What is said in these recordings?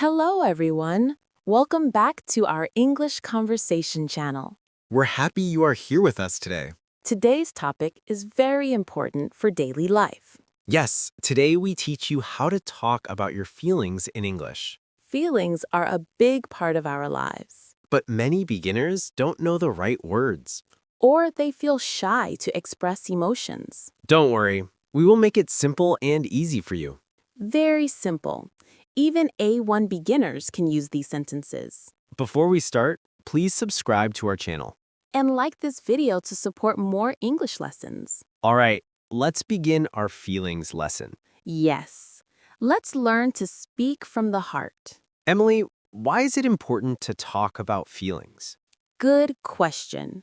Hello, everyone. Welcome back to our English Conversation channel. We're happy you are here with us today. Today's topic is very important for daily life. Yes, today we teach you how to talk about your feelings in English. Feelings are a big part of our lives, But many beginners don't know the right words. or they feel shy to express emotions. Don't worry, we will make it simple and easy for you. Very simple. Even A1 beginners can use these sentences. Before we start, please subscribe to our channel. And like this video to support more English lessons. All right, let's begin our feelings lesson. Yes, let's learn to speak from the heart. Emily, why is it important to talk about feelings? Good question.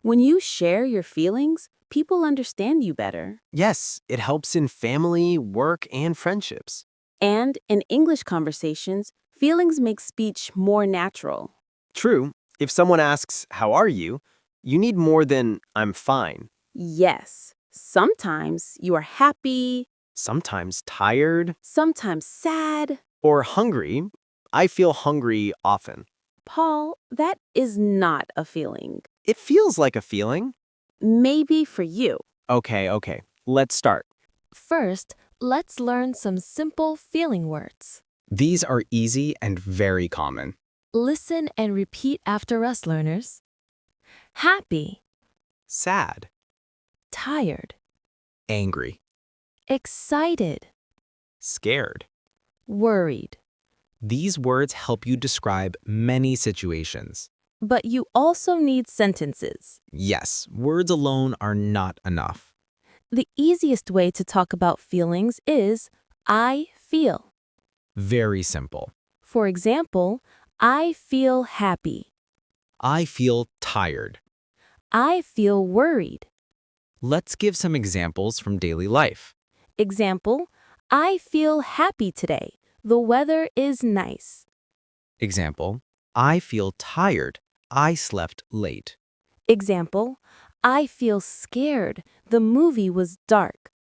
When you share your feelings, people understand you better. Yes, it helps in family, work, and friendships. And in English conversations, feelings make speech more natural. True, if someone asks, "How are you?" you need more than "I'm fine." Yes, sometimes you are happy, Sometimes tired sometimes sad. or hungry. I feel hungry often. Paul, that is not a feeling. It feels like a feeling. Maybe for you. Okay. Let's start. First, let's learn some simple feeling words. These are easy and very common. Listen and repeat after us, learners. Happy, Sad, tired, angry, excited, scared. worried. These words help you describe many situations. But you also need sentences. Yes, words alone are not enough. The easiest way to talk about feelings is I feel. Very simple. For example, I feel happy. I feel tired. I feel worried. Let's give some examples from daily life. Example, I feel happy today. The weather is nice. Example, I feel tired. I slept late. Example, I feel scared. The movie was dark.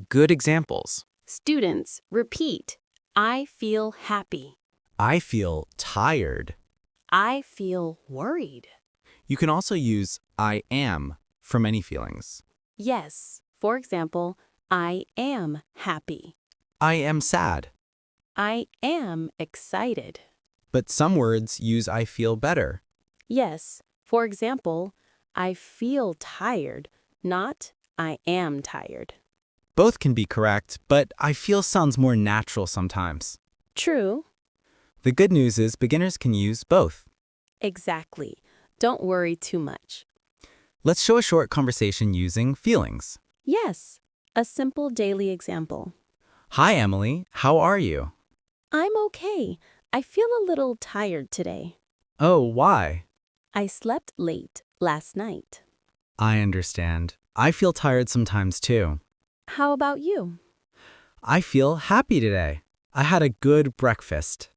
Good examples. Students, repeat. I feel happy. I feel tired. I feel worried. You can also use I am for many feelings. Yes, for example, I am happy. I am sad. I am excited. But some words use I feel better. Yes, for example, I feel tired, not I am tired. Both can be correct, but I feel sounds more natural sometimes. True. The good news is beginners can use both. Exactly. Don't worry too much. Let's show a short conversation using feelings. Yes, a simple daily example. Hi, Emily. How are you? I'm okay. I feel a little tired today. Oh, why? I slept late last night. I understand. I feel tired sometimes too. How about you? I feel happy today. I had a good breakfast.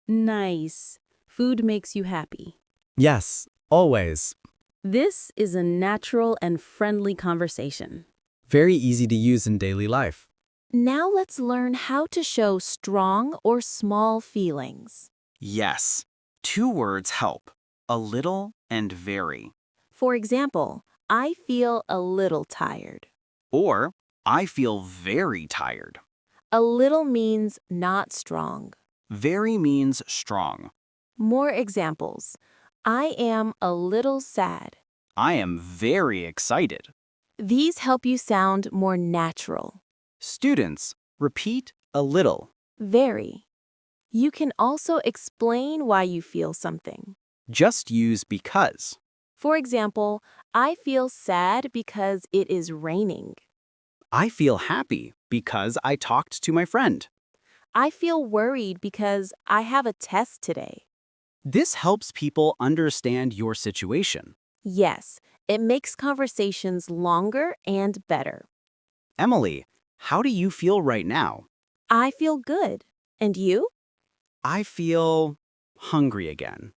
Nice. Food makes you happy. Yes, always. This is a natural and friendly conversation. Very easy to use in daily life. Now let's learn how to show strong or small feelings. Yes. Two words help. A little and very. For example, I feel a little tired. Or, I feel very tired. A little means not strong. Very means strong. More examples. I am a little sad. I am very excited. These help you sound more natural. Students, repeat a little. Very. You can also explain why you feel something. Just use because. For example, I feel sad because it is raining. I feel happy because I talked to my friend. I feel worried because I have a test today. This helps people understand your situation. Yes, it makes conversations longer and better. Emily, how do you feel right now? I feel good. And you? I feel hungry again.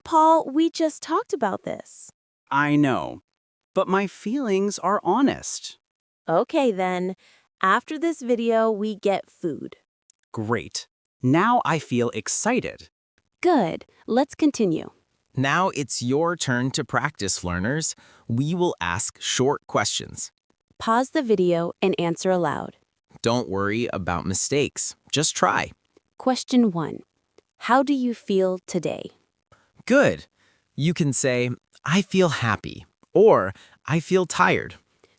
Paul, we just talked about this. I know, but my feelings are honest. Okay then. After this video, we get food. Great. Now I feel excited. Good. Let's continue. Now it's your turn to practice, learners. We will ask short questions. Pause the video and answer aloud. Don't worry about mistakes. Just try. Question 1. How do you feel today? Good. You can say, I feel happy, or I feel tired.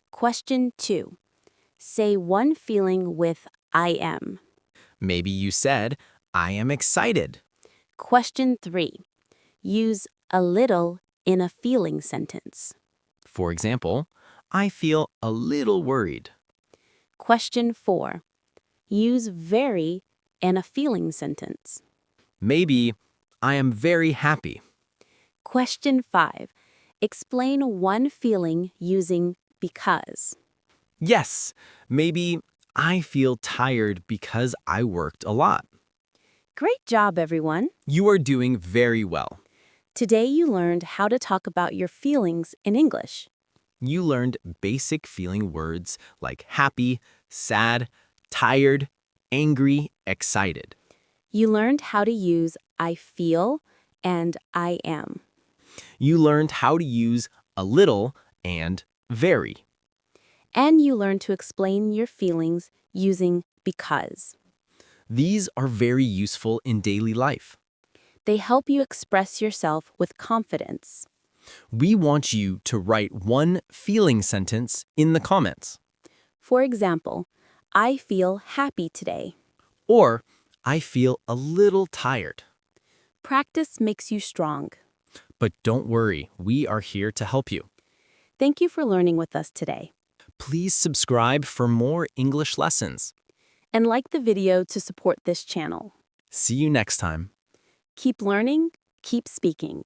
Question 2. Say one feeling with I am. Maybe you said, I am excited. Question 3. Use a little in a feeling sentence. For example, I feel a little worried. Question 4. Use very in a feeling sentence. Maybe, I am very happy. Question 5. Explain one feeling using because. Yes, maybe I feel tired because I worked a lot. Great job, everyone. You are doing very well. Today you learned how to talk about your feelings in English. You learned basic feeling words like happy, sad, tired, angry, excited. You learned how to use I feel and I am. You learned how to use a little and very. And you learned to explain your feelings using because. These are very useful in daily life. They help you express yourself with confidence. We want you to write one feeling sentence in the comments. For example, I feel happy today. Or, I feel a little tired. Practice makes you strong. But don't worry, we are here to help you. Thank you for learning with us today. Please subscribe for more English lessons. And like the video to support this channel. See you next time. Keep learning, keep speaking.